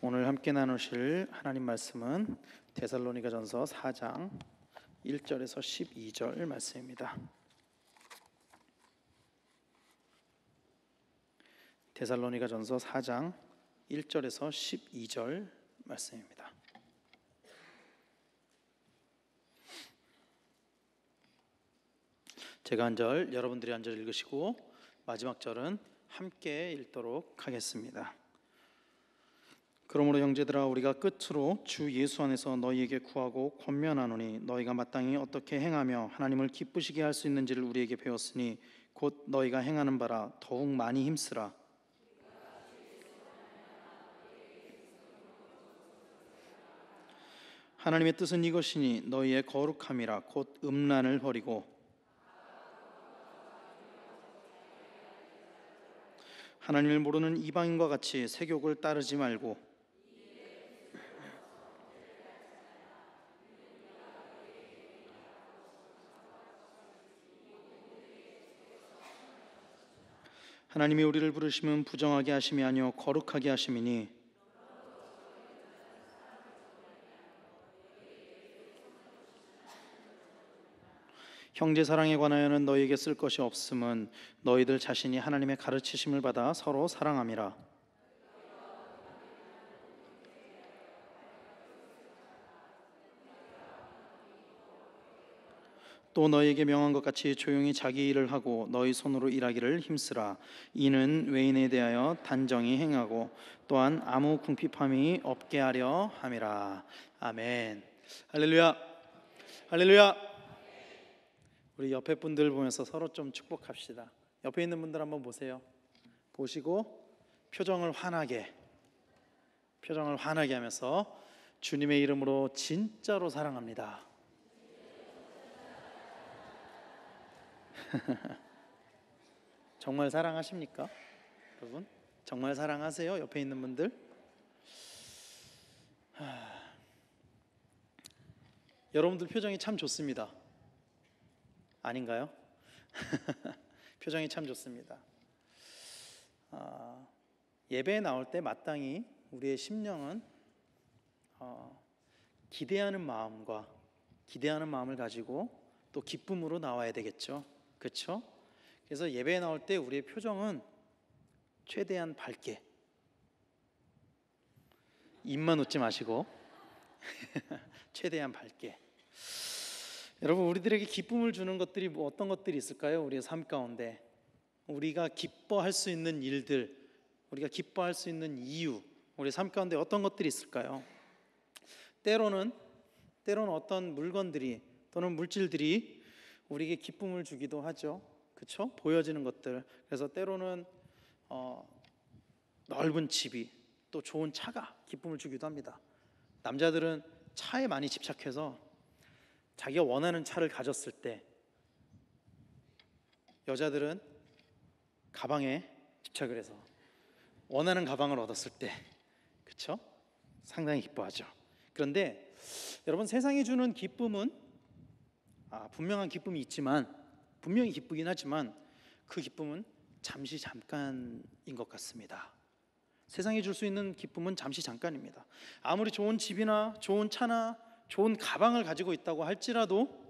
오늘 함께 나누실 하나님 말씀은 데살로니가전서 4장 1절에서 12절 말씀입니다. 데살로니가전서 4장 1절에서 12절 말씀입니다. 제가 한 절, 여러분들이 한 절 읽으시고 마지막 절은 함께 읽도록 하겠습니다. 그러므로 형제들아, 우리가 끝으로 주 예수 안에서 너희에게 구하고 권면하노니 너희가 마땅히 어떻게 행하며 하나님을 기쁘시게 할 수 있는지를 우리에게 배웠으니 곧 너희가 행하는 바라 더욱 많이 힘쓰라. 하나님의 뜻은 이것이니 너희의 거룩함이라 곧 음란을 버리고 하나님을 모르는 이방인과 같이 세욕을 따르지 말고 하나님이 우리를 부르심은 부정하게 하심이 아니요 거룩하게 하심이니 형제 사랑에 관하여는 너희에게 쓸 것이 없음은 너희들 자신이 하나님의 가르치심을 받아 서로 사랑함이라. 또 너희에게 명한 것 같이 조용히 자기 일을 하고 너희 손으로 일하기를 힘쓰라. 이는 외인에 대하여 단정히 행하고 또한 아무 궁핍함이 없게 하려 함이라. 아멘. 할렐루야. 할렐루야. 우리 옆에 분들 보면서 서로 좀 축복합시다. 옆에 있는 분들 한번 보세요. 보시고 표정을 환하게 하면서 주님의 이름으로 진짜로 사랑합니다. 정말 사랑하십니까? 여러분 정말 사랑하세요? 옆에 있는 분들 여러분들 표정이 참 좋습니다. 아닌가요? 표정이 참 좋습니다. 예배에 나올 때 마땅히 우리의 심령은 기대하는 마음을 가지고 또 기쁨으로 나와야 되겠죠. 그렇죠? 그래서 예배에 나올 때 우리의 표정은 최대한 밝게, 입만 웃지 마시고 최대한 밝게. 여러분, 우리들에게 기쁨을 주는 것들이 어떤 것들이 있을까요? 우리의 삶 가운데 우리가 기뻐할 수 있는 일들, 우리가 기뻐할 수 있는 이유, 우리 삶 가운데 어떤 것들이 있을까요? 때로는 어떤 물건들이 또는 물질들이 우리에게 기쁨을 주기도 하죠. 그렇죠? 보여지는 것들. 그래서 때로는 넓은 집이, 또 좋은 차가 기쁨을 주기도 합니다. 남자들은 차에 많이 집착해서 자기가 원하는 차를 가졌을 때, 여자들은 가방에 집착을 해서 원하는 가방을 얻었을 때, 그렇죠? 상당히 기뻐하죠. 그런데 여러분, 세상이 주는 기쁨은 분명한 기쁨이 있지만, 분명히 기쁘긴 하지만 그 기쁨은 잠시 잠깐인 것 같습니다. 세상이 줄 수 있는 기쁨은 잠시 잠깐입니다. 아무리 좋은 집이나 좋은 차나 좋은 가방을 가지고 있다고 할지라도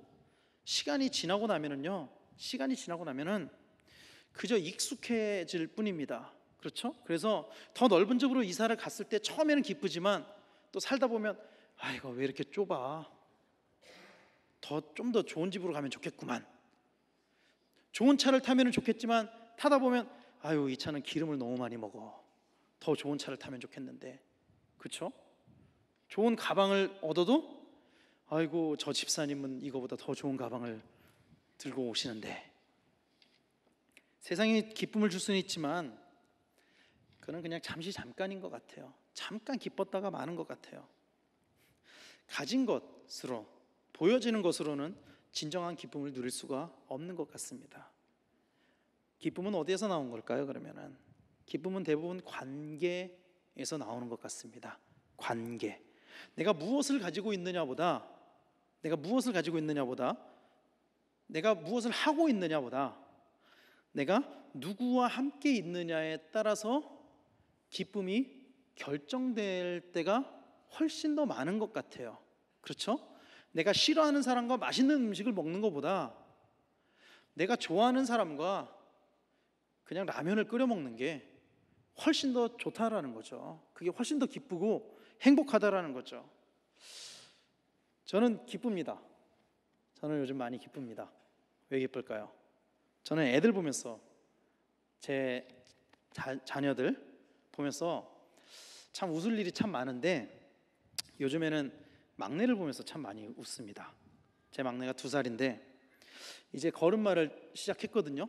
시간이 지나고 나면은 그저 익숙해질 뿐입니다. 그렇죠? 그래서 더 넓은 집으로 이사를 갔을 때 처음에는 기쁘지만 또 살다 보면 이거 왜 이렇게 좁아? 좀 더 좋은 집으로 가면 좋겠구만. 좋은 차를 타면 좋겠지만 타다 보면 이 차는 기름을 너무 많이 먹어. 더 좋은 차를 타면 좋겠는데. 그렇죠? 좋은 가방을 얻어도 저 집사님은 이거보다 더 좋은 가방을 들고 오시는데. 세상에 기쁨을 줄 수는 있지만 그는 그냥 잠시 잠깐인 것 같아요. 잠깐 기뻤다가 마는 것 같아요. 가진 것으로, 보여지는 것으로는 진정한 기쁨을 누릴 수가 없는 것 같습니다. 기쁨은 어디에서 나온 걸까요? 그러면은 기쁨은 대부분 관계에서 나오는 것 같습니다. 관계. 내가 무엇을 가지고 있느냐보다, 내가 무엇을 하고 있느냐보다 내가 누구와 함께 있느냐에 따라서 기쁨이 결정될 때가 훨씬 더 많은 것 같아요. 그렇죠? 내가 싫어하는 사람과 맛있는 음식을 먹는 것보다 내가 좋아하는 사람과 그냥 라면을 끓여 먹는 게 훨씬 더 좋다라는 거죠. 그게 훨씬 더 기쁘고 행복하다라는 거죠. 저는 기쁩니다. 저는 요즘 많이 기쁩니다. 왜 기쁠까요? 저는 애들 보면서, 제 자녀들 보면서 참 웃을 일이 참 많은데 요즘에는 막내를 보면서 참 많이 웃습니다. 제 막내가 2살인데 이제 걸음마를 시작했거든요.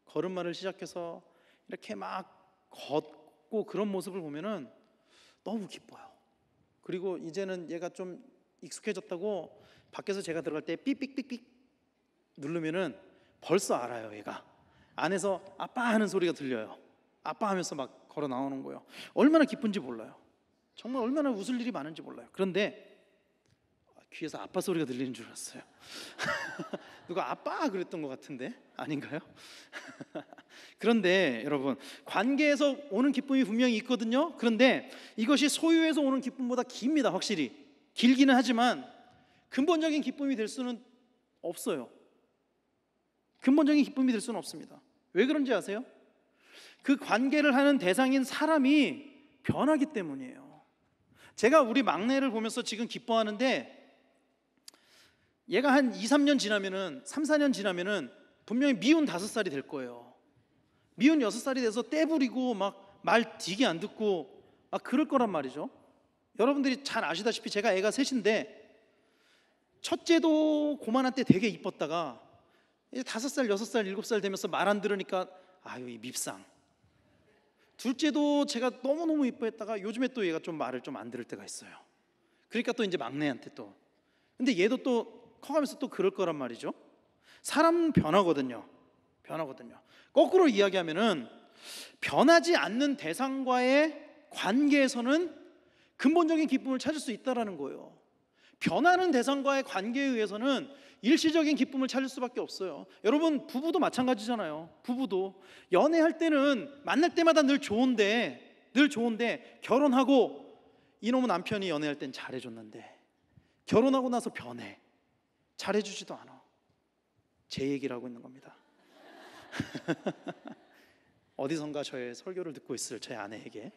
걸음마를 시작해서 이렇게 막 걷고 그런 모습을 보면은 너무 기뻐요. 그리고 이제는 얘가 좀 익숙해졌다고 밖에서 제가 들어갈 때 삐삑삐삑 누르면은 벌써 알아요. 얘가 안에서 아빠 하는 소리가 들려요. 아빠 하면서 막 걸어 나오는 거예요. 얼마나 기쁜지 몰라요. 정말 얼마나 웃을 일이 많은지 몰라요. 그런데 귀에서 아빠 소리가 들리는 줄 알았어요. 누가 아빠 그랬던 것 같은데 아닌가요? 그런데 여러분, 관계에서 오는 기쁨이 분명히 있거든요. 그런데 이것이 소유에서 오는 기쁨보다 깁니다. 확실히 길기는 하지만 근본적인 기쁨이 될 수는 없어요. 근본적인 기쁨이 될 수는 없습니다. 왜 그런지 아세요? 그 관계를 하는 대상인 사람이 변하기 때문이에요. 제가 우리 막내를 보면서 지금 기뻐하는데 얘가 한 2, 3년 지나면은 3, 4년 지나면은 분명히 미운 5살이 될 거예요. 미운 6살이 돼서 떼부리고 막 말 되게 안 듣고 막 그럴 거란 말이죠. 여러분들이 잘 아시다시피 제가 애가 셋인데 첫째도 고만한 때 되게 이뻤다가 이제 5살, 6살, 7살 되면서 말 안 들으니까 아유 이 밉상. 둘째도 제가 너무너무 이뻐했다가 요즘에 또 얘가 좀 말을 좀 안 들을 때가 있어요. 그러니까 또 이제 막내한테 또. 근데 얘도 또 커가면서 또 그럴 거란 말이죠. 사람은 변하거든요. 거꾸로 이야기하면은 변하지 않는 대상과의 관계에서는 근본적인 기쁨을 찾을 수 있다라는 거예요. 변하는 대상과의 관계에 의해서는 일시적인 기쁨을 찾을 수밖에 없어요. 여러분 부부도 마찬가지잖아요. 부부도 연애할 때는 만날 때마다 늘 좋은데 결혼하고 이놈의 남편이 연애할 땐 잘해줬는데 결혼하고 나서 변해. 잘해주지도 않아. 제 얘기를 하고 있는 겁니다. 어디선가 저의 설교를 듣고 있을 제 아내에게.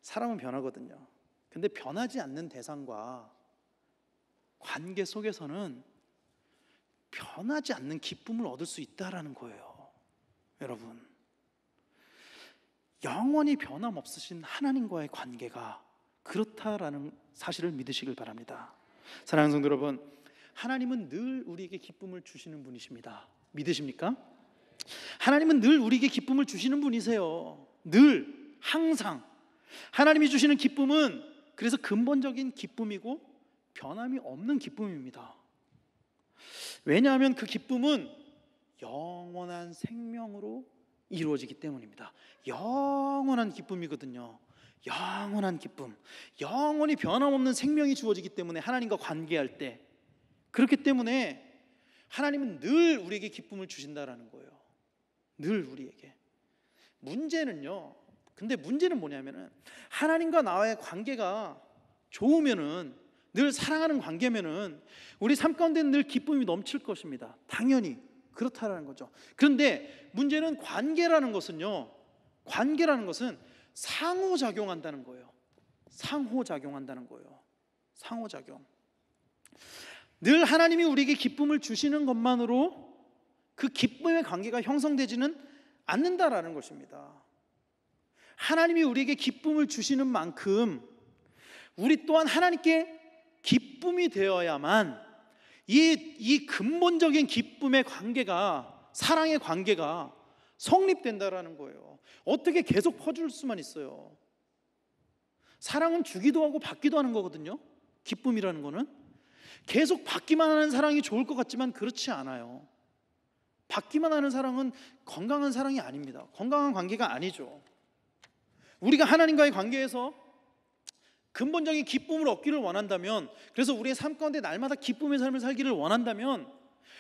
사람은 변하거든요. 근데 변하지 않는 대상과 관계 속에서는 변하지 않는 기쁨을 얻을 수 있다라는 거예요. 여러분, 영원히 변함없으신 하나님과의 관계가 그렇다라는 사실을 믿으시길 바랍니다. 사랑하는 성도 여러분, 하나님은 늘 우리에게 기쁨을 주시는 분이십니다. 믿으십니까? 하나님은 늘 우리에게 기쁨을 주시는 분이세요. 늘, 항상. 하나님이 주시는 기쁨은 그래서 근본적인 기쁨이고 변함이 없는 기쁨입니다. 왜냐하면 그 기쁨은 영원한 생명으로 이루어지기 때문입니다. 영원한 기쁨이거든요. 영원한 기쁨, 영원히 변함없는 생명이 주어지기 때문에 하나님과 관계할 때, 그렇기 때문에 하나님은 늘 우리에게 기쁨을 주신다라는 거예요. 늘 우리에게. 근데 문제는 뭐냐면은 하나님과 나와의 관계가 좋으면은, 늘 사랑하는 관계면은 우리 삶 가운데 늘 기쁨이 넘칠 것입니다. 당연히 그렇다라는 거죠. 그런데 문제는 관계라는 것은 상호작용한다는 거예요. 상호작용. 늘 하나님이 우리에게 기쁨을 주시는 것만으로 그 기쁨의 관계가 형성되지는 않는다라는 것입니다. 하나님이 우리에게 기쁨을 주시는 만큼 우리 또한 하나님께 기쁨이 되어야만 이 근본적인 기쁨의 관계가, 사랑의 관계가 성립된다라는 거예요. 어떻게 계속 퍼줄 수만 있어요? 사랑은 주기도 하고 받기도 하는 거거든요. 기쁨이라는 거는 계속 받기만 하는 사랑이 좋을 것 같지만 그렇지 않아요. 받기만 하는 사랑은 건강한 사랑이 아닙니다. 건강한 관계가 아니죠. 우리가 하나님과의 관계에서 근본적인 기쁨을 얻기를 원한다면, 그래서 우리의 삶 가운데 날마다 기쁨의 삶을 살기를 원한다면,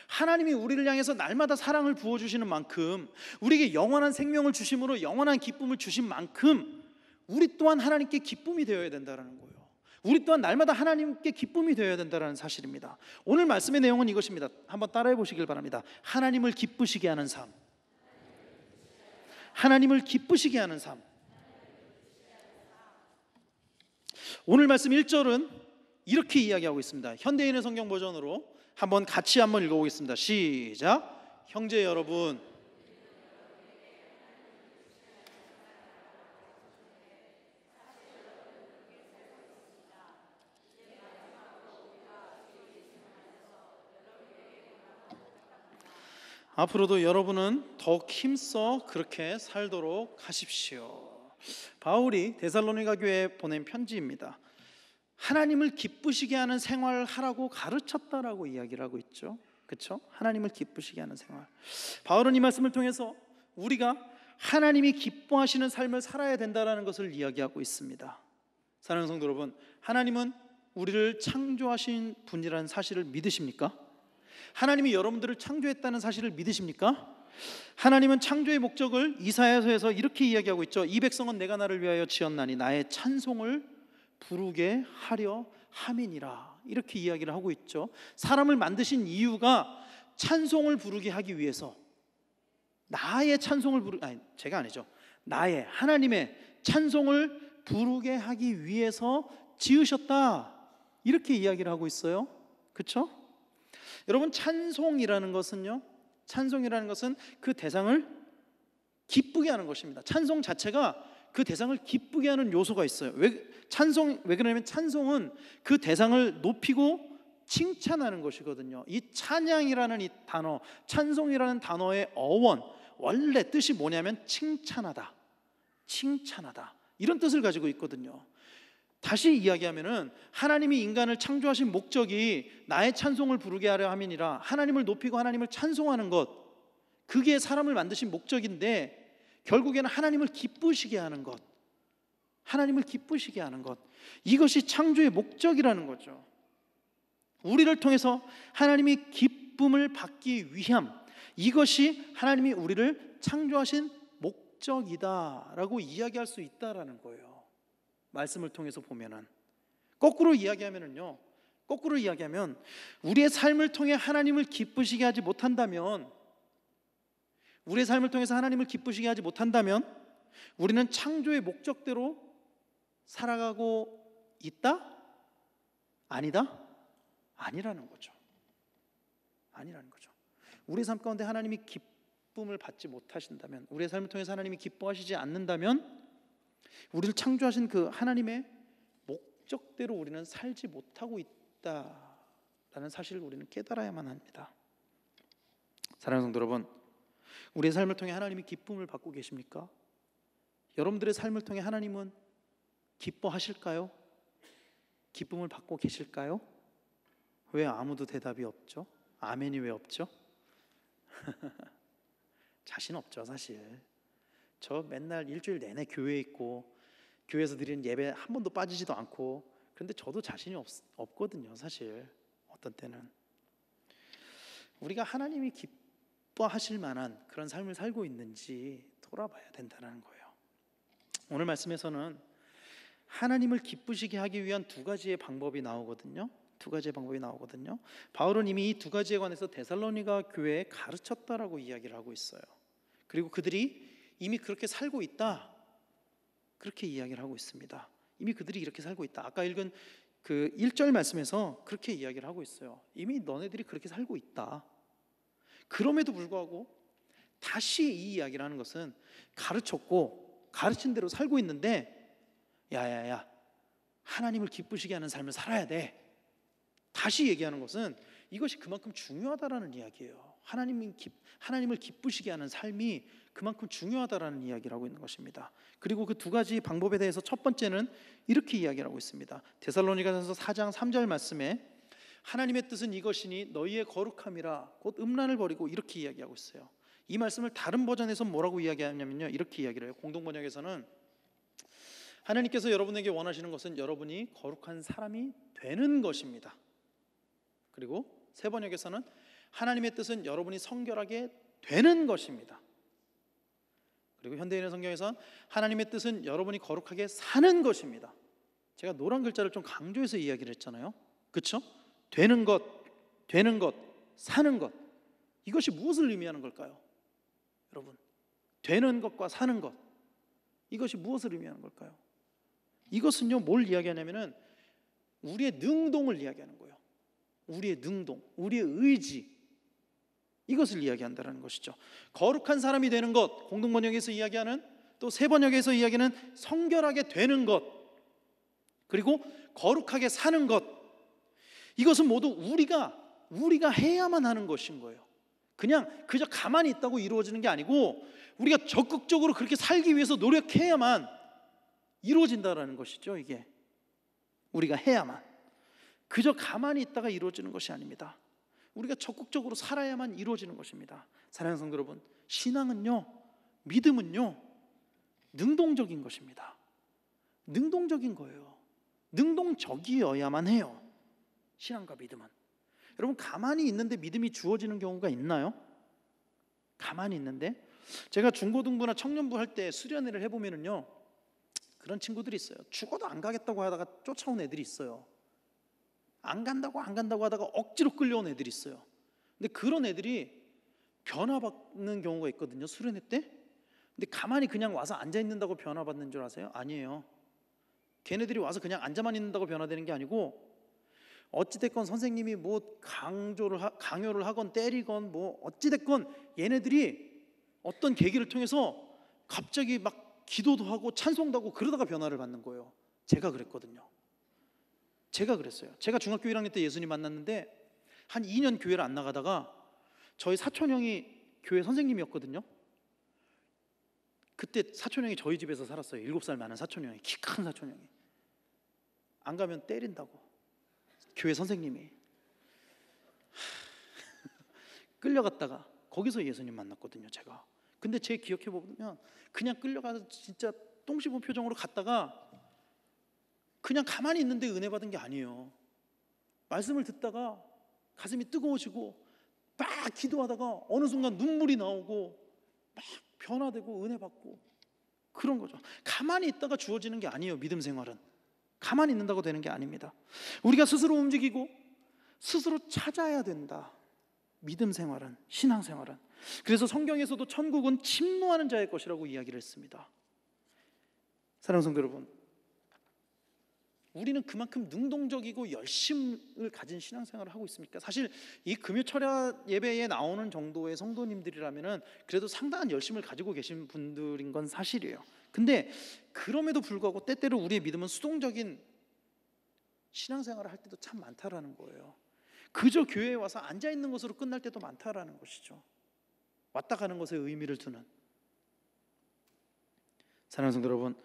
하나님이 우리를 향해서 날마다 사랑을 부어주시는 만큼, 우리에게 영원한 생명을 주심으로 영원한 기쁨을 주신 만큼 우리 또한 하나님께 기쁨이 되어야 된다는 거예요. 우리 또한 날마다 하나님께 기쁨이 되어야 된다는 사실입니다. 오늘 말씀의 내용은 이것입니다. 한번 따라해 보시길 바랍니다. 하나님을 기쁘시게 하는 삶. 하나님을 기쁘시게 하는 삶. 오늘 말씀 1절은 이렇게 이야기하고 있습니다. 현대인의 성경 버전으로 한번 읽어보겠습니다. 시작. 형제 여러분, 앞으로도 여러분은 더욱 힘써 그렇게 살도록 하십시오. 바울이 데살로니가 교회에 보낸 편지입니다. 하나님을 기쁘시게 하는 생활을 하라고 가르쳤다라고 이야기를 하고 있죠. 그렇죠? 하나님을 기쁘시게 하는 생활. 바울은 이 말씀을 통해서 우리가 하나님이 기뻐하시는 삶을 살아야 된다는 것을 이야기하고 있습니다. 사랑하는 성도 여러분, 하나님은 우리를 창조하신 분이라는 사실을 믿으십니까? 하나님이 여러분들을 창조했다는 사실을 믿으십니까? 하나님은 창조의 목적을 이사야서에서 이렇게 이야기하고 있죠. 이 백성은 내가 나를 위하여 지었나니 나의 찬송을 부르게 하려 함이니라. 이렇게 이야기를 하고 있죠. 사람을 만드신 이유가 찬송을 부르게 하기 위해서, 나의 찬송을 제가 아니죠. 나의 하나님의 찬송을 부르게 하기 위해서 지으셨다. 이렇게 이야기를 하고 있어요. 그렇죠? 여러분, 찬송이라는 것은 그 대상을 기쁘게 하는 것입니다. 찬송 자체가 그 대상을 기쁘게 하는 요소가 있어요. 왜 그러냐면 찬송은 그 대상을 높이고 칭찬하는 것이거든요. 이 찬양이라는 이 단어, 찬송이라는 단어의 어원, 원래 뜻이 뭐냐면 칭찬하다, 이런 뜻을 가지고 있거든요. 다시 이야기하면은 하나님이 인간을 창조하신 목적이 나의 찬송을 부르게 하려 함이니라. 하나님을 높이고 하나님을 찬송하는 것, 그게 사람을 만드신 목적인데 결국에는 하나님을 기쁘시게 하는 것, 이것이 창조의 목적이라는 거죠. 우리를 통해서 하나님이 기쁨을 받기 위함, 이것이 하나님이 우리를 창조하신 목적이다라고 이야기할 수 있다라는 거예요. 말씀을 통해서 보면은 거꾸로 이야기하면 우리의 삶을 통해 하나님을 기쁘시게 하지 못한다면, 우리는 창조의 목적대로 살아가고 있다? 아니다? 아니라는 거죠. 우리의 삶 가운데 하나님이 기쁨을 받지 못하신다면, 우리의 삶을 통해서 하나님이 기뻐하시지 않는다면 우리를 창조하신 그 하나님의 목적대로 우리는 살지 못하고 있다라는 사실을 우리는 깨달아야만 합니다. 사랑하는 성도 여러분, 우리의 삶을 통해 하나님이 기쁨을 받고 계십니까? 여러분들의 삶을 통해 하나님은 기뻐하실까요? 기쁨을 받고 계실까요? 왜 아무도 대답이 없죠? 아멘이 왜 없죠? 자신 없죠, 사실. 저 맨날 일주일 내내 교회에 있고 교회에서 드리는 예배 한 번도 빠지지도 않고, 그런데 저도 자신이 없거든요, 사실. 어떤 때는 우리가 하나님이 기뻐하실 만한 그런 삶을 살고 있는지 돌아봐야 된다는 거예요. 오늘 말씀에서는 하나님을 기쁘시게 하기 위한 두 가지의 방법이 나오거든요. 바울은 이미 이 두 가지에 관해서 데살로니가 교회에 가르쳤다라고 이야기를 하고 있어요. 그리고 그들이 이미 그렇게 살고 있다, 그렇게 이야기를 하고 있습니다. 이미 그들이 이렇게 살고 있다. 아까 읽은 그 1절 말씀에서 그렇게 이야기를 하고 있어요. 이미 너네들이 그렇게 살고 있다. 그럼에도 불구하고 다시 이 이야기를 하는 것은 가르쳤고 가르친 대로 살고 있는데, 야야야, 하나님을 기쁘시게 하는 삶을 살아야 돼. 다시 얘기하는 것은 이것이 그만큼 중요하다라는 이야기예요. 하나님을 기쁘시게 하는 삶이 그만큼 중요하다라는 이야기를 하고 있는 것입니다. 그리고 그 두 가지 방법에 대해서 첫 번째는 이렇게 이야기를 하고 있습니다. 데살로니가전서 4장 3절 말씀에 하나님의 뜻은 이것이니 너희의 거룩함이라 곧 음란을 버리고, 이렇게 이야기하고 있어요. 이 말씀을 다른 버전에서 뭐라고 이야기하냐면요, 이렇게 이야기를 해요. 공동번역에서는 하나님께서 여러분에게 원하시는 것은 여러분이 거룩한 사람이 되는 것입니다. 그리고 세 번역에서는 하나님의 뜻은 여러분이 성결하게 되는 것입니다. 그리고 현대인의 성경에선 하나님의 뜻은 여러분이 거룩하게 사는 것입니다. 제가 노란 글자를 좀 강조해서 이야기를 했잖아요. 그렇죠? 되는 것, 사는 것, 이것이 무엇을 의미하는 걸까요? 여러분, 되는 것과 사는 것, 이것이 무엇을 의미하는 걸까요? 이것은요, 뭘 이야기하냐면은 우리의 능동을 이야기하는 거예요. 우리의 능동, 우리의 의지, 이것을 이야기한다는 것이죠. 거룩한 사람이 되는 것, 공동번역에서 이야기하는, 또 세번역에서 이야기하는 성결하게 되는 것, 그리고 거룩하게 사는 것, 이것은 모두 우리가 해야만 하는 것인 거예요. 그냥 그저 가만히 있다고 이루어지는 게 아니고 우리가 적극적으로 그렇게 살기 위해서 노력해야만 이루어진다는 것이죠. 이게 우리가 해야만, 그저 가만히 있다가 이루어지는 것이 아닙니다. 우리가 적극적으로 살아야만 이루어지는 것입니다. 사랑하는 성도 여러분, 신앙은요, 믿음은요, 능동적인 것입니다. 능동적인 거예요. 능동적이어야만 해요. 신앙과 믿음은. 여러분, 가만히 있는데 믿음이 주어지는 경우가 있나요? 가만히 있는데, 제가 중고등부나 청년부 할 때 수련회를 해보면은요, 그런 친구들이 있어요. 죽어도 안 가겠다고 하다가 쫓아온 애들이 있어요. 안 간다고 하다가 억지로 끌려온 애들이 있어요. 근데 그런 애들이 변화받는 경우가 있거든요, 수련회 때. 근데 가만히 그냥 와서 앉아 있는다고 변화받는 줄 아세요? 아니에요. 걔네들이 와서 그냥 앉아만 있는다고 변화되는 게 아니고, 어찌됐건 선생님이 뭐 강요를 하건 때리건 뭐 어찌됐건 얘네들이 어떤 계기를 통해서 갑자기 막 기도도 하고 찬송도 하고 그러다가 변화를 받는 거예요. 제가 그랬거든요. 제가 그랬어요. 제가 중학교 1학년 때 예수님 만났는데 한 2년 교회를 안 나가다가 저희 사촌 형이 교회 선생님이었거든요. 그때 사촌 형이 저희 집에서 살았어요. 7살 많은 사촌 형이, 키 큰 사촌 형이. 안 가면 때린다고 교회 선생님이. 끌려갔다가 거기서 예수님 만났거든요, 제가. 근데 제 기억해 보면 그냥 끌려가서 진짜 똥 씹은 표정으로 갔다가 그냥 가만히 있는데 은혜 받은 게 아니에요. 말씀을 듣다가 가슴이 뜨거워지고 막 기도하다가 어느 순간 눈물이 나오고 막 변화되고 은혜 받고 그런 거죠. 가만히 있다가 주어지는 게 아니에요. 믿음 생활은 가만히 있는다고 되는 게 아닙니다. 우리가 스스로 움직이고 스스로 찾아야 된다. 믿음 생활은, 신앙 생활은. 그래서 성경에서도 천국은 침노하는 자의 것이라고 이야기를 했습니다. 사랑하는 성도 여러분, 우리는 그만큼 능동적이고 열심을 가진 신앙생활을 하고 있습니까? 사실 이 금요 철야 예배에 나오는 정도의 성도님들이라면은 그래도 상당한 열심을 가지고 계신 분들인 건 사실이에요. 근데 그럼에도 불구하고 때때로 우리의 믿음은 수동적인 신앙생활을 할 때도 참 많다라는 거예요. 그저 교회에 와서 앉아 있는 것으로 끝날 때도 많다라는 것이죠. 왔다 가는 것에 의미를 두는. 사랑하는 성도 여러분,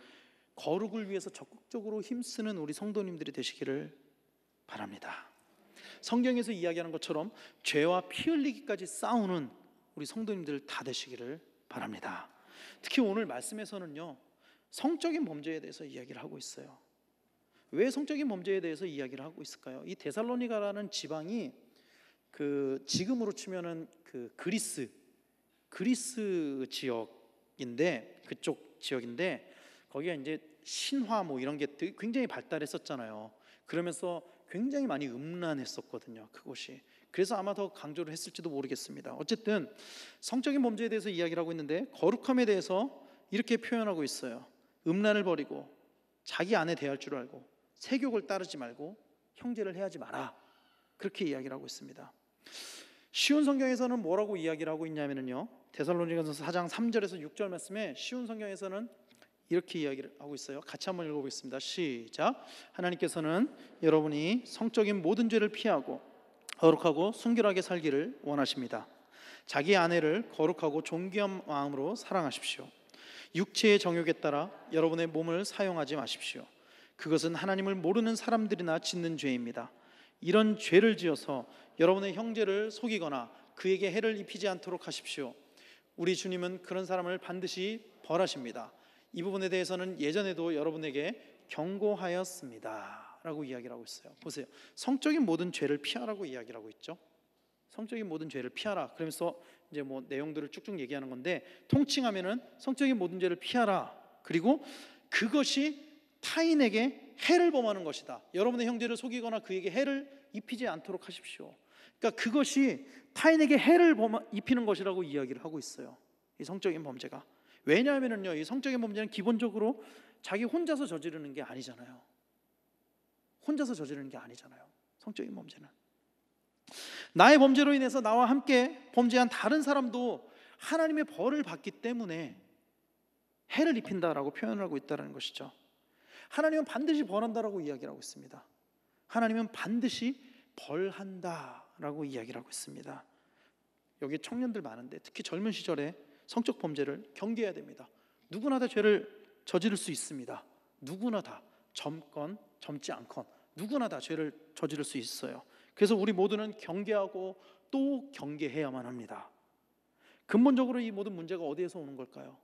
거룩을 위해서 적극적으로 힘쓰는 우리 성도님들이 되시기를 바랍니다. 성경에서 이야기하는 것처럼 죄와 피 흘리기까지 싸우는 우리 성도님들 다 되시기를 바랍니다. 특히 오늘 말씀에서는요, 성적인 범죄에 대해서 이야기를 하고 있어요. 왜 성적인 범죄에 대해서 이야기를 하고 있을까요? 이 데살로니가라는 지방이 그 지금으로 치면은 그 그리스 지역인데, 그쪽 지역인데 거기가 이제 신화 뭐 이런 게 굉장히 발달했었잖아요. 그러면서 굉장히 많이 음란했었거든요, 그곳이. 그래서 아마 더 강조를 했을지도 모르겠습니다. 어쨌든 성적인 범죄에 대해서 이야기를 하고 있는데 거룩함에 대해서 이렇게 표현하고 있어요. 음란을 버리고 자기 아내 대할 줄 알고 세욕을 따르지 말고 형제를 해하지 마라, 그렇게 이야기를 하고 있습니다. 쉬운 성경에서는 뭐라고 이야기를 하고 있냐면요, 데살로니가서 4장 3절에서 6절 말씀에 쉬운 성경에서는 이렇게 이야기를 하고 있어요. 같이 한번 읽어보겠습니다. 시작. 하나님께서는 여러분이 성적인 모든 죄를 피하고 거룩하고 순결하게 살기를 원하십니다. 자기 아내를 거룩하고 존귀한 마음으로 사랑하십시오. 육체의 정욕에 따라 여러분의 몸을 사용하지 마십시오. 그것은 하나님을 모르는 사람들이나 짓는 죄입니다. 이런 죄를 지어서 여러분의 형제를 속이거나 그에게 해를 입히지 않도록 하십시오. 우리 주님은 그런 사람을 반드시 벌하십니다. 이 부분에 대해서는 예전에도 여러분에게 경고하였습니다 라고 이야기를 하고 있어요. 보세요, 성적인 모든 죄를 피하라고 이야기를 하고 있죠. 성적인 모든 죄를 피하라. 그러면서 이제 뭐 내용들을 쭉쭉 얘기하는 건데, 통칭하면은 성적인 모든 죄를 피하라. 그리고 그것이 타인에게 해를 범하는 것이다. 여러분의 형제를 속이거나 그에게 해를 입히지 않도록 하십시오. 그러니까 그것이 타인에게 해를 입히는 것이라고 이야기를 하고 있어요. 이 성적인 범죄가. 왜냐하면은요, 이 성적인 범죄는 기본적으로 자기 혼자서 저지르는 게 아니잖아요. 혼자서 저지르는 게 아니잖아요. 성적인 범죄는 나의 범죄로 인해서 나와 함께 범죄한 다른 사람도 하나님의 벌을 받기 때문에 해를 입힌다라고 표현을 하고 있다는 것이죠. 하나님은 반드시 벌한다라고 이야기를 하고 있습니다. 하나님은 반드시 벌한다라고 이야기를 하고 있습니다. 여기 청년들 많은데 특히 젊은 시절에 성적 범죄를 경계해야 됩니다. 누구나 다 죄를 저지를 수 있습니다. 누구나 다, 젊건 젊지 않건 누구나 다 죄를 저지를 수 있어요. 그래서 우리 모두는 경계하고 또 경계해야만 합니다. 근본적으로 이 모든 문제가 어디에서 오는 걸까요?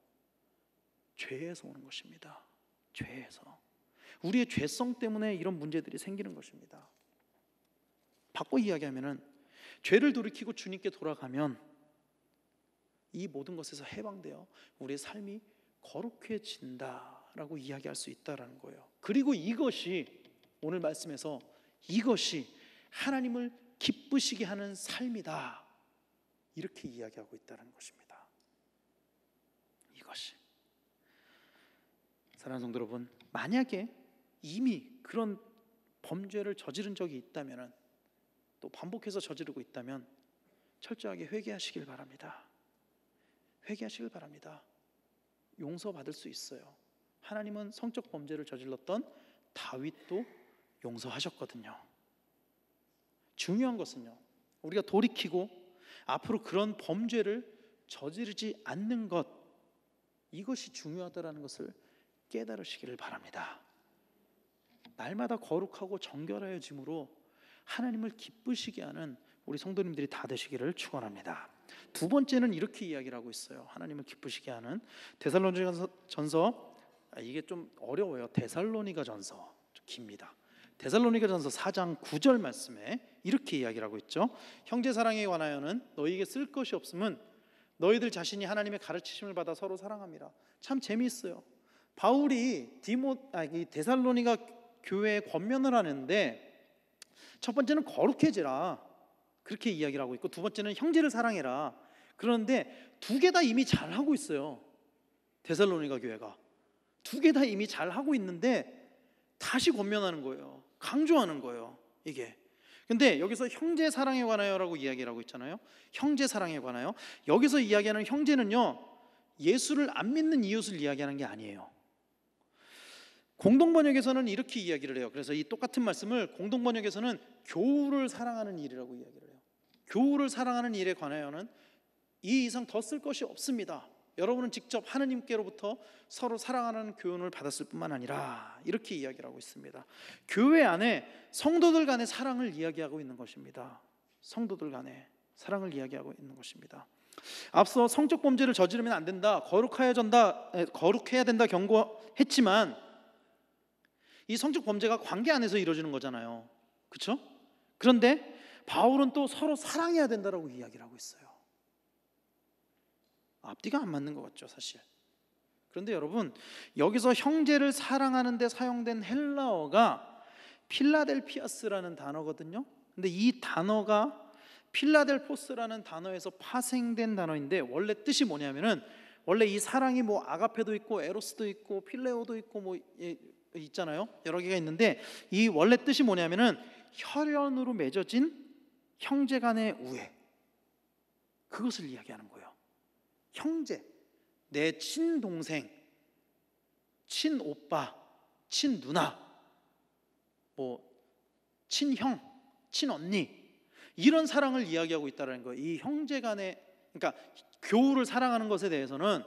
죄에서 오는 것입니다. 죄에서. 우리의 죄성 때문에 이런 문제들이 생기는 것입니다. 바꿔 이야기하면은 죄를 돌이키고 주님께 돌아가면 이 모든 것에서 해방되어 우리의 삶이 거룩해진다라고 이야기할 수 있다라는 거예요. 그리고 이것이 오늘 말씀에서 이것이 하나님을 기쁘시게 하는 삶이다, 이렇게 이야기하고 있다는 것입니다. 이것이, 사랑하는 성도 여러분, 만약에 이미 그런 범죄를 저지른 적이 있다면, 또 반복해서 저지르고 있다면 철저하게 회개하시길 바랍니다. 회개하시길 바랍니다. 용서받을 수 있어요. 하나님은 성적 범죄를 저질렀던 다윗도 용서하셨거든요. 중요한 것은요, 우리가 돌이키고 앞으로 그런 범죄를 저지르지 않는 것, 이것이 중요하다는 것을 깨달으시기를 바랍니다. 날마다 거룩하고 정결하여짐으로 하나님을 기쁘시게 하는 우리 성도님들이 다 되시기를 축원합니다. 두 번째는 이렇게 이야기를 하고 있어요. 하나님을 기쁘시게 하는 데살로니가전서, 이게 좀 어려워요. 데살로니가전서 좀 깁니다. 데살로니가전서 4장 9절 말씀에 이렇게 이야기를 하고 있죠. 형제 사랑에 관하여는 너희에게 쓸 것이 없음은 너희들 자신이 하나님의 가르치심을 받아 서로 사랑함이라. 참 재미있어요. 바울이 이 데살로니가 교회에 권면을 하는데, 첫 번째는 거룩해지라, 그렇게 이야기를 하고 있고, 두 번째는 형제를 사랑해라. 그런데 두 개 다 이미 잘하고 있어요. 데살로니가 교회가 두 개 다 이미 잘하고 있는데 다시 권면하는 거예요. 강조하는 거예요, 이게. 근데 여기서 형제 사랑에 관하여라고 이야기를 하고 있잖아요. 형제 사랑에 관하여. 여기서 이야기하는 형제는요, 예수를 안 믿는 이웃을 이야기하는 게 아니에요. 공동번역에서는 이렇게 이야기를 해요. 그래서 이 똑같은 말씀을 공동번역에서는 교우를 사랑하는 일이라고 이야기를 해요. 교우를 사랑하는 일에 관하여는 이 이상 더 쓸 것이 없습니다. 여러분은 직접 하느님께로부터 서로 사랑하는 교훈을 받았을 뿐만 아니라, 이렇게 이야기를 하고 있습니다. 교회 안에 성도들 간의 사랑을 이야기하고 있는 것입니다. 성도들 간의 사랑을 이야기하고 있는 것입니다. 앞서 성적 범죄를 저지르면 안 된다, 거룩해야 된다 경고했지만, 이 성적 범죄가 관계 안에서 이루어지는 거잖아요. 그렇죠? 그런데 바울은 또 서로 사랑해야 된다라고 이야기를 하고 있어요. 앞뒤가 안 맞는 것 같죠, 사실. 그런데 여러분, 여기서 형제를 사랑하는 데 사용된 헬라어가 필라델피아스라는 단어거든요. 근데 이 단어가 필라델포스라는 단어에서 파생된 단어인데, 원래 뜻이 뭐냐면은, 원래 이 사랑이 뭐 아가페도 있고 에로스도 있고 필레오도 있고 뭐 있잖아요. 여러 개가 있는데, 이 원래 뜻이 뭐냐면은 혈연으로 맺어진 형제 간의 우애, 그것을 이야기하는 거예요. 형제, 내 친동생, 친오빠, 친누나, 뭐 친형, 친언니, 이런 사랑을 이야기하고 있다는 거예요. 이 형제 간의, 그러니까 교우를 사랑하는 것에 대해서는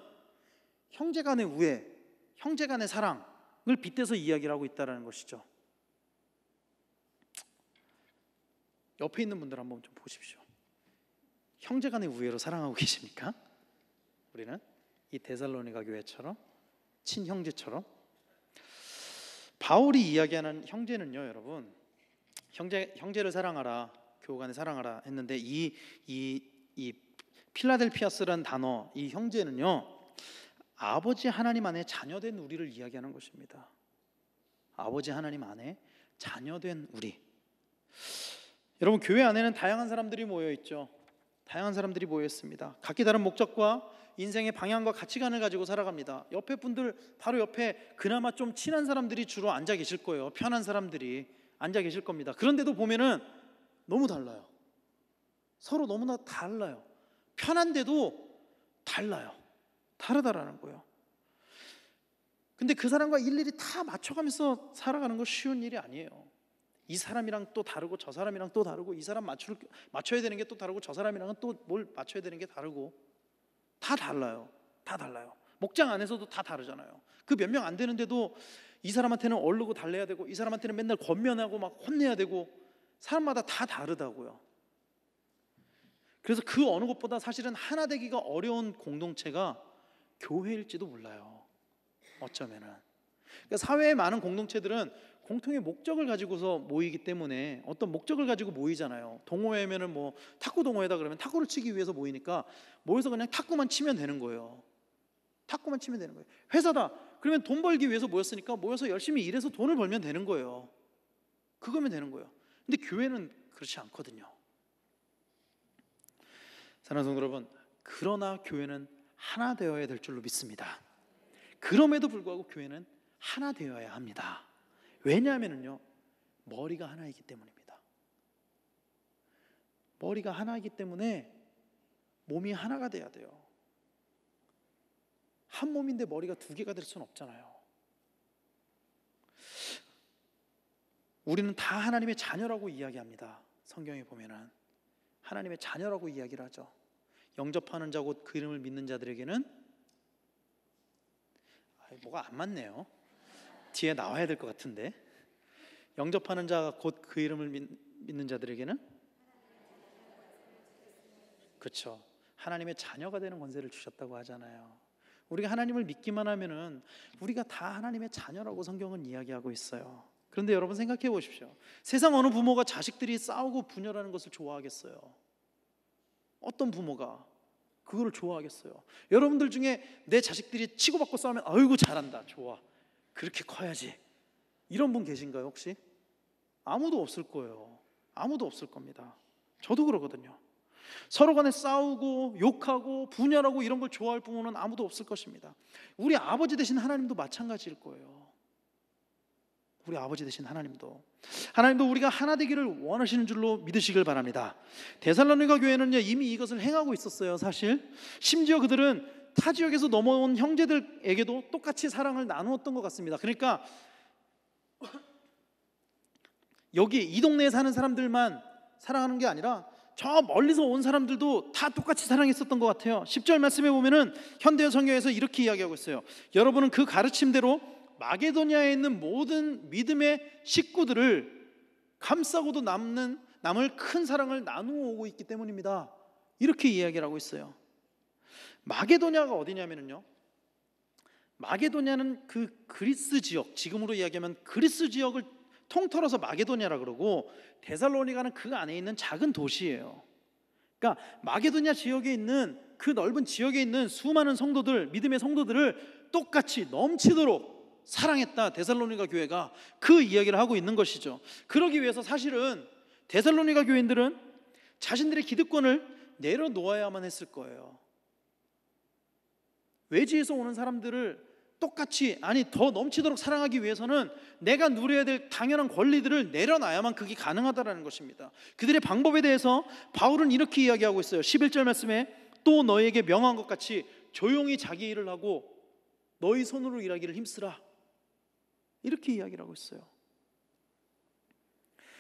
형제 간의 우애, 형제 간의 사랑을 빗대서 이야기를 하고 있다는 것이죠. 옆에 있는 분들 한번 좀 보십시오. 형제 간의 우애로 사랑하고 계십니까? 우리는 이 데살로니가 교회처럼, 친형제처럼. 바울이 이야기하는 형제는요, 여러분, 형제를 사랑하라, 교우 간에 사랑하라 했는데, 이 필라델피아스란 단어, 이 형제는요, 아버지 하나님 안에 자녀된 우리를 이야기하는 것입니다. 아버지 하나님 안에 자녀된 우리. 여러분, 교회 안에는 다양한 사람들이 모여 있죠. 다양한 사람들이 모여 있습니다. 각기 다른 목적과 인생의 방향과 가치관을 가지고 살아갑니다. 옆에 분들, 바로 옆에 그나마 좀 친한 사람들이 주로 앉아 계실 거예요. 편한 사람들이 앉아 계실 겁니다. 그런데도 보면은 너무 달라요. 서로 너무나 달라요. 편한데도 달라요. 다르다라는 거예요. 근데 그 사람과 일일이 다 맞춰가면서 살아가는 거 쉬운 일이 아니에요. 이 사람이랑 또 다르고 저 사람이랑 또 다르고, 이 사람 맞춰야 되는 게 또 다르고, 저 사람이랑은 또 뭘 맞춰야 되는 게 다르고, 다 달라요. 다 달라요. 목장 안에서도 다 다르잖아요. 그 몇 명 안 되는데도 이 사람한테는 얼르고 달래야 되고, 이 사람한테는 맨날 권면하고 막 혼내야 되고, 사람마다 다 다르다고요. 그래서 그 어느 것보다 사실은 하나 되기가 어려운 공동체가 교회일지도 몰라요. 어쩌면은. 그러니까 사회의 많은 공동체들은 공통의 목적을 가지고서 모이기 때문에, 어떤 목적을 가지고 모이잖아요. 동호회면은 뭐 탁구 동호회다 그러면 탁구를 치기 위해서 모이니까 모여서 그냥 탁구만 치면 되는 거예요. 탁구만 치면 되는 거예요. 회사다 그러면 돈 벌기 위해서 모였으니까 모여서 열심히 일해서 돈을 벌면 되는 거예요. 그거면 되는 거예요. 근데 교회는 그렇지 않거든요. 사랑하는 성도 여러분, 그러나 교회는 하나 되어야 될 줄로 믿습니다. 그럼에도 불구하고 교회는 하나 되어야 합니다. 왜냐하면요, 머리가 하나이기 때문입니다. 머리가 하나이기 때문에 몸이 하나가 돼야 돼요. 한 몸인데 머리가 두 개가 될 수는 없잖아요. 우리는 다 하나님의 자녀라고 이야기합니다. 성경에 보면은 하나님의 자녀라고 이야기를 하죠. 영접하는 자 곧 그 이름을 믿는 자들에게는, 뭐가 안 맞네요. 뒤에 나와야 될 것 같은데. 영접하는 자 곧 그 이름을 믿는 자들에게는, 그렇죠, 하나님의 자녀가 되는 권세를 주셨다고 하잖아요. 우리가 하나님을 믿기만 하면은 우리가 다 하나님의 자녀라고 성경은 이야기하고 있어요. 그런데 여러분 생각해 보십시오. 세상 어느 부모가 자식들이 싸우고 분열하는 것을 좋아하겠어요? 어떤 부모가 그거를 좋아하겠어요? 여러분들 중에 내 자식들이 치고받고 싸우면 아이고 잘한다, 좋아, 그렇게 커야지, 이런 분 계신가요 혹시? 아무도 없을 거예요. 아무도 없을 겁니다. 저도 그러거든요. 서로 간에 싸우고 욕하고 분열하고 이런 걸 좋아할 부모는 아무도 없을 것입니다. 우리 아버지 되신 하나님도 마찬가지일 거예요. 우리 아버지 되신 하나님도 우리가 하나 되기를 원하시는 줄로 믿으시길 바랍니다. 데살로니가 교회는 이미 이것을 행하고 있었어요. 사실 심지어 그들은 타 지역에서 넘어온 형제들에게도 똑같이 사랑을 나누었던 것 같습니다. 그러니까 여기 이 동네에 사는 사람들만 사랑하는 게 아니라 저 멀리서 온 사람들도 다 똑같이 사랑했었던 것 같아요. 10절 말씀에 보면은 현대어 성경에서 이렇게 이야기하고 있어요. 여러분은 그 가르침대로 마게도냐에 있는 모든 믿음의 식구들을 감싸고도 남을 큰 사랑을 나누어 오고 있기 때문입니다. 이렇게 이야기를 하고 있어요. 마게도냐가 어디냐면요, 마게도냐는 그 그리스 지역, 지금으로 이야기하면 그리스 지역을 통틀어서 마게도냐라 그러고, 데살로니가는 그 안에 있는 작은 도시예요. 그러니까 마게도냐 지역에 있는 그 넓은 지역에 있는 수많은 성도들, 믿음의 성도들을 똑같이 넘치도록 사랑했다, 데살로니가 교회가. 그 이야기를 하고 있는 것이죠. 그러기 위해서 사실은 데살로니가 교인들은 자신들의 기득권을 내려놓아야만 했을 거예요. 외지에서 오는 사람들을 똑같이, 더 넘치도록 사랑하기 위해서는 내가 누려야 될 당연한 권리들을 내려놔야만 그게 가능하다는 것입니다. 그들의 방법에 대해서 바울은 이렇게 이야기하고 있어요. 11절 말씀에 또 너에게 명한 것 같이 조용히 자기 일을 하고 너희 손으로 일하기를 힘쓰라, 이렇게 이야기를 하고 있어요.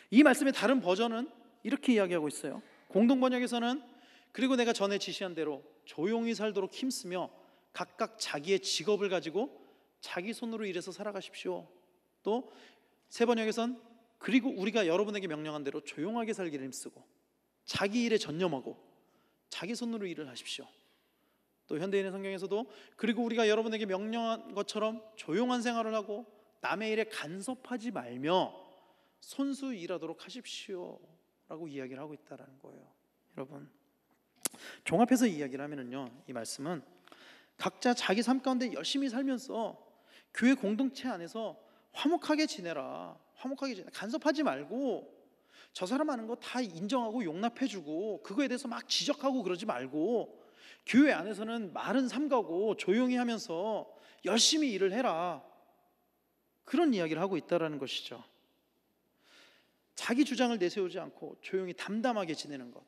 이 말씀의 다른 버전은 이렇게 이야기하고 있어요. 공동번역에서는 그리고 내가 전에 지시한 대로 조용히 살도록 힘쓰며 각각 자기의 직업을 가지고 자기 손으로 일해서 살아가십시오. 또 새 번역에선 그리고 우리가 여러분에게 명령한 대로 조용하게 살기를 힘쓰고 자기 일에 전념하고 자기 손으로 일을 하십시오. 또 현대인의 성경에서도 그리고 우리가 여러분에게 명령한 것처럼 조용한 생활을 하고 남의 일에 간섭하지 말며 손수 일하도록 하십시오 라고 이야기를 하고 있다는 거예요. 여러분, 종합해서 이야기를 하면은요, 이 말씀은 각자 자기 삶 가운데 열심히 살면서 교회 공동체 안에서 화목하게 지내라. 화목하게 지내. 간섭하지 말고 저 사람 하는 거 다 인정하고 용납해주고 그거에 대해서 막 지적하고 그러지 말고 교회 안에서는 말은 삼가고 조용히 하면서 열심히 일을 해라. 그런 이야기를 하고 있다라는 것이죠. 자기 주장을 내세우지 않고 조용히 담담하게 지내는 것.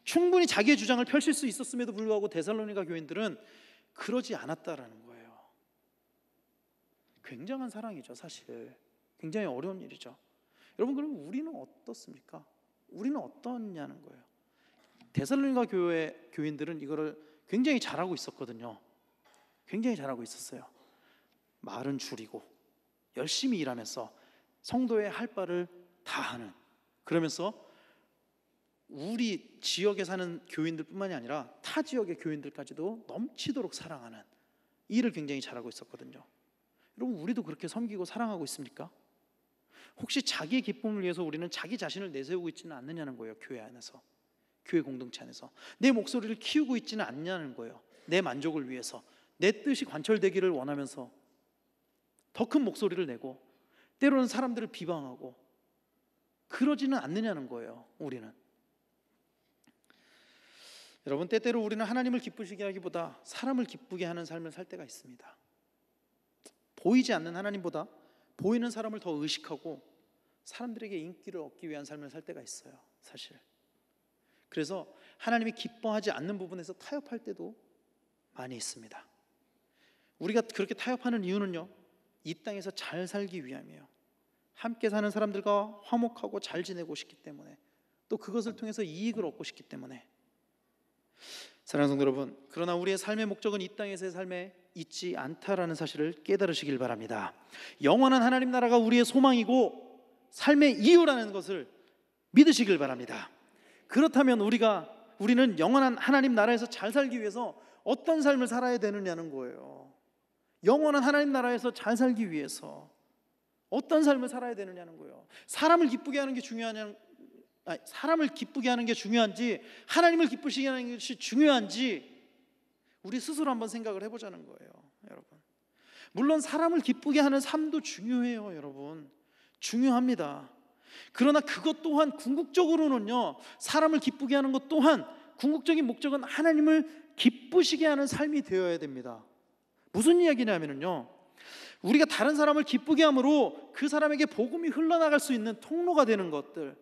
충분히 자기의 주장을 펼칠 수 있었음에도 불구하고 데살로니가 교인들은 그러지 않았다라는 거예요. 굉장한 사랑이죠, 사실. 굉장히 어려운 일이죠. 여러분, 그럼 우리는 어떻습니까? 우리는 어떠냐는 거예요. 데살로니가 교회 교인들은 이거를 굉장히 잘하고 있었거든요. 굉장히 잘하고 있었어요. 말은 줄이고 열심히 일하면서 성도의 할 바를 다 하는, 그러면서 우리 지역에 사는 교인들뿐만이 아니라 타 지역의 교인들까지도 넘치도록 사랑하는 이 일을 굉장히 잘하고 있었거든요. 여러분, 우리도 그렇게 섬기고 사랑하고 있습니까? 혹시 자기의 기쁨을 위해서 우리는 자기 자신을 내세우고 있지는 않느냐는 거예요. 교회 안에서, 교회 공동체 안에서 내 목소리를 키우고 있지는 않냐는 거예요. 내 만족을 위해서, 내 뜻이 관철되기를 원하면서 더 큰 목소리를 내고 때로는 사람들을 비방하고 그러지는 않느냐는 거예요. 우리는. 여러분, 때때로 우리는 하나님을 기쁘시게 하기보다 사람을 기쁘게 하는 삶을 살 때가 있습니다. 보이지 않는 하나님보다 보이는 사람을 더 의식하고 사람들에게 인기를 얻기 위한 삶을 살 때가 있어요, 사실. 그래서 하나님이 기뻐하지 않는 부분에서 타협할 때도 많이 있습니다. 우리가 그렇게 타협하는 이유는요, 이 땅에서 잘 살기 위함이에요. 함께 사는 사람들과 화목하고 잘 지내고 싶기 때문에, 또 그것을 통해서 이익을 얻고 싶기 때문에. 사랑하는 성도 여러분, 그러나 우리의 삶의 목적은 이 땅에서의 삶에 있지 않다라는 사실을 깨달으시길 바랍니다. 영원한 하나님 나라가 우리의 소망이고 삶의 이유라는 것을 믿으시길 바랍니다. 그렇다면 우리는 영원한 하나님 나라에서 잘 살기 위해서 어떤 삶을 살아야 되느냐는 거예요. 영원한 하나님 나라에서 잘 살기 위해서 어떤 삶을 살아야 되느냐는 거예요. 사람을 기쁘게 하는 게 중요한지 하나님을 기쁘시게 하는 것이 중요한지 우리 스스로 한번 생각을 해보자는 거예요, 여러분. 물론 사람을 기쁘게 하는 삶도 중요해요, 여러분. 중요합니다. 그러나 그것 또한 궁극적으로는요, 사람을 기쁘게 하는 것 또한 궁극적인 목적은 하나님을 기쁘시게 하는 삶이 되어야 됩니다. 무슨 이야기냐면요, 우리가 다른 사람을 기쁘게 함으로 그 사람에게 복음이 흘러나갈 수 있는 통로가 되는 것들,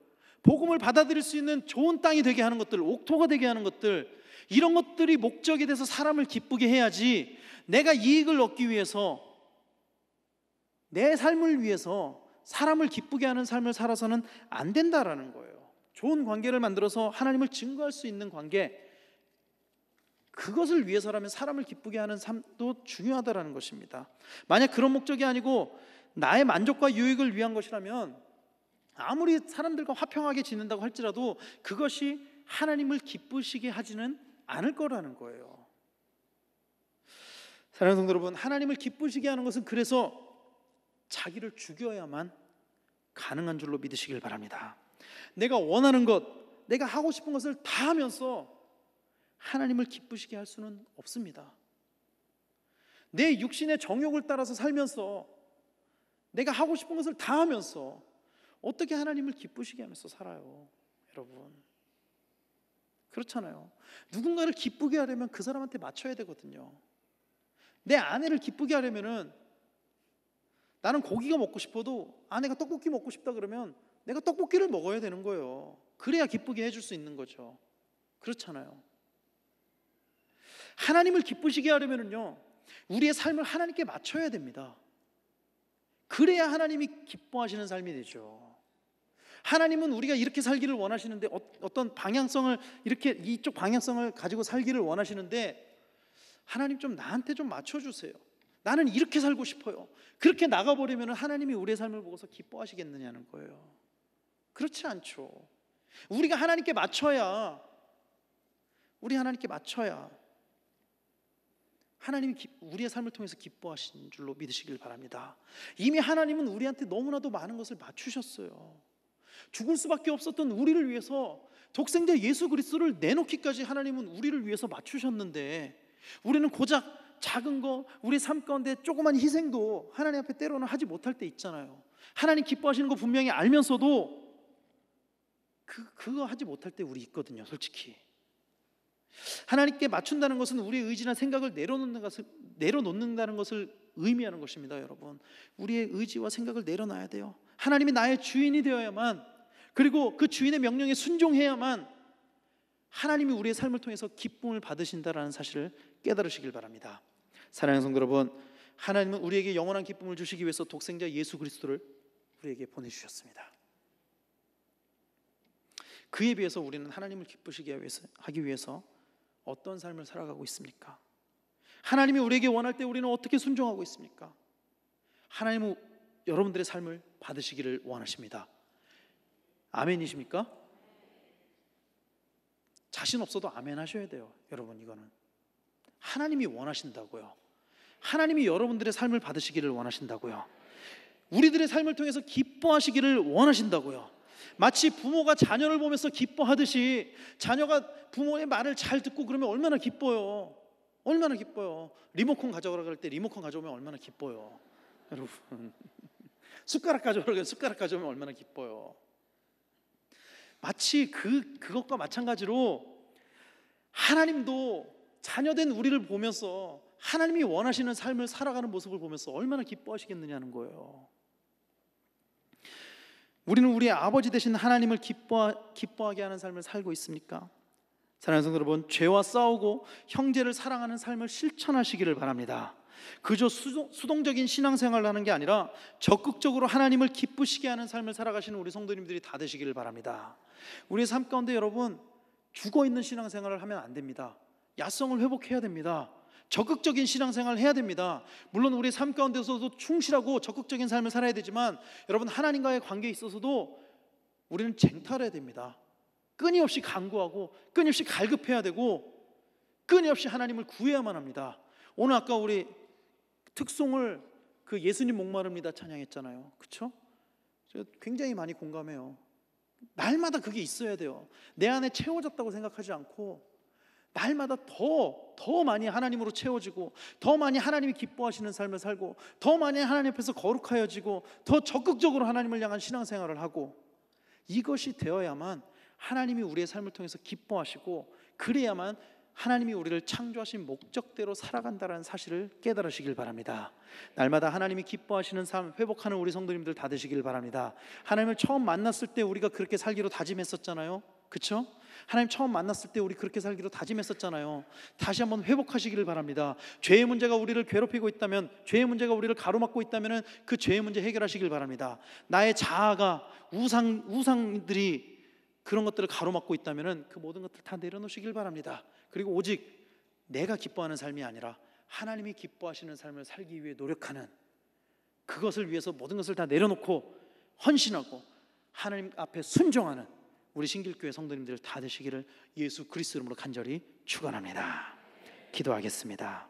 복음을 받아들일 수 있는 좋은 땅이 되게 하는 것들, 옥토가 되게 하는 것들, 이런 것들이 목적이 돼서 사람을 기쁘게 해야지, 내가 이익을 얻기 위해서, 내 삶을 위해서 사람을 기쁘게 하는 삶을 살아서는 안 된다라는 거예요. 좋은 관계를 만들어서 하나님을 증거할 수 있는 관계, 그것을 위해서라면 사람을 기쁘게 하는 삶도 중요하다라는 것입니다. 만약 그런 목적이 아니고 나의 만족과 유익을 위한 것이라면 아무리 사람들과 화평하게 지낸다고 할지라도 그것이 하나님을 기쁘시게 하지는 않을 거라는 거예요. 사랑하는 성도 여러분, 하나님을 기쁘시게 하는 것은 그래서 자기를 죽여야만 가능한 줄로 믿으시길 바랍니다. 내가 원하는 것, 내가 하고 싶은 것을 다 하면서 하나님을 기쁘시게 할 수는 없습니다. 내 육신의 정욕을 따라서 살면서 내가 하고 싶은 것을 다 하면서 어떻게 하나님을 기쁘시게 하면서 살아요, 여러분? 그렇잖아요. 누군가를 기쁘게 하려면 그 사람한테 맞춰야 되거든요. 내 아내를 기쁘게 하려면은, 나는 고기가 먹고 싶어도 아내가 떡볶이 먹고 싶다 그러면 내가 떡볶이를 먹어야 되는 거예요. 그래야 기쁘게 해줄 수 있는 거죠. 그렇잖아요. 하나님을 기쁘시게 하려면요, 우리의 삶을 하나님께 맞춰야 됩니다. 그래야 하나님이 기뻐하시는 삶이 되죠. 하나님은 우리가 이렇게 살기를 원하시는데, 어떤 방향성을, 이렇게 이쪽 방향성을 가지고 살기를 원하시는데, 하나님 좀 나한테 좀 맞춰주세요. 나는 이렇게 살고 싶어요. 그렇게 나가버리면 하나님이 우리의 삶을 보고서 기뻐하시겠느냐는 거예요. 그렇지 않죠. 우리가 하나님께 맞춰야, 하나님이 우리의 삶을 통해서 기뻐하신 줄로 믿으시길 바랍니다. 이미 하나님은 우리한테 너무나도 많은 것을 맞추셨어요. 죽을 수밖에 없었던 우리를 위해서 독생자 예수 그리스도를 내놓기까지 하나님은 우리를 위해서 맞추셨는데, 우리는 고작 작은 거, 우리 삶 가운데 조그만 희생도 하나님 앞에 때로는 하지 못할 때 있잖아요. 하나님 기뻐하시는 거 분명히 알면서도 그거 하지 못할 때 우리 있거든요. 솔직히 하나님께 맞춘다는 것은 우리의 의지나 생각을 내려놓는다는 것을 의미하는 것입니다. 여러분, 우리의 의지와 생각을 내려놔야 돼요. 하나님이 나의 주인이 되어야만, 그리고 그 주인의 명령에 순종해야만 하나님이 우리의 삶을 통해서 기쁨을 받으신다라는 사실을 깨달으시길 바랍니다. 사랑하는 성도 여러분, 하나님은 우리에게 영원한 기쁨을 주시기 위해서 독생자 예수 그리스도를 우리에게 보내주셨습니다. 그에 비해서 우리는 하나님을 기쁘시게 하기 위해서 어떤 삶을 살아가고 있습니까? 하나님이 우리에게 원할 때 우리는 어떻게 순종하고 있습니까? 하나님은 여러분들의 삶을 받으시기를 원하십니다. 아멘이십니까? 자신 없어도 아멘 하셔야 돼요. 여러분, 이거는 하나님이 원하신다고요. 하나님이 여러분들의 삶을 받으시기를 원하신다고요. 우리들의 삶을 통해서 기뻐하시기를 원하신다고요. 마치 부모가 자녀를 보면서 기뻐하듯이, 자녀가 부모의 말을 잘 듣고 그러면 얼마나 기뻐요. 얼마나 기뻐요. 리모컨 가져오라 그럴 때 리모컨 가져오면 얼마나 기뻐요. 여러분, 숟가락 가져오라 그러면 숟가락 가져오면 얼마나 기뻐요. 마치 그것과 마찬가지로 하나님도 자녀된 우리를 보면서 하나님이 원하시는 삶을 살아가는 모습을 보면서 얼마나 기뻐하시겠느냐는 거예요. 우리는 우리의 아버지 되신 하나님을 기뻐하게 하는 삶을 살고 있습니까? 사랑하는 성도 여러분, 죄와 싸우고 형제를 사랑하는 삶을 실천하시기를 바랍니다. 그저 수동적인 신앙생활을 하는 게 아니라 적극적으로 하나님을 기쁘시게 하는 삶을 살아가시는 우리 성도님들이 다 되시기를 바랍니다. 우리의 삶 가운데 여러분, 죽어있는 신앙생활을 하면 안 됩니다. 야성을 회복해야 됩니다. 적극적인 신앙생활을 해야 됩니다. 물론 우리 삶 가운데서도 충실하고 적극적인 삶을 살아야 되지만, 여러분, 하나님과의 관계에 있어서도 우리는 쟁탈해야 됩니다. 끊임없이 간구하고 끊임없이 갈급해야 되고 끊임없이 하나님을 구해야만 합니다. 오늘 아까 우리 특송을 그 예수님 목마릅니다 찬양했잖아요. 그렇죠? 제가 굉장히 많이 공감해요. 날마다 그게 있어야 돼요. 내 안에 채워졌다고 생각하지 않고 날마다 더 많이 하나님으로 채워지고, 더 많이 하나님이 기뻐하시는 삶을 살고, 더 많이 하나님 앞에서 거룩하여지고, 더 적극적으로 하나님을 향한 신앙생활을 하고, 이것이 되어야만 하나님이 우리의 삶을 통해서 기뻐하시고, 그래야만 하나님이 우리를 창조하신 목적대로 살아간다는 사실을 깨달으시길 바랍니다. 날마다 하나님이 기뻐하시는 삶 회복하는 우리 성도님들 다 되시길 바랍니다. 하나님을 처음 만났을 때 우리가 그렇게 살기로 다짐했었잖아요. 그렇죠? 하나님 처음 만났을 때 우리 그렇게 살기로 다짐했었잖아요. 다시 한번 회복하시기를 바랍니다. 죄의 문제가 우리를 괴롭히고 있다면, 죄의 문제가 우리를 가로막고 있다면 그 죄의 문제 해결하시길 바랍니다. 나의 자아가 우상들이 그런 것들을 가로막고 있다면 그 모든 것들 다 내려놓으시길 바랍니다. 그리고 오직 내가 기뻐하는 삶이 아니라 하나님이 기뻐하시는 삶을 살기 위해 노력하는, 그것을 위해서 모든 것을 다 내려놓고 헌신하고 하나님 앞에 순종하는 우리 신길교회 성도님들 다 되시기를 예수 그리스도 이름으로 간절히 축원합니다. 기도하겠습니다.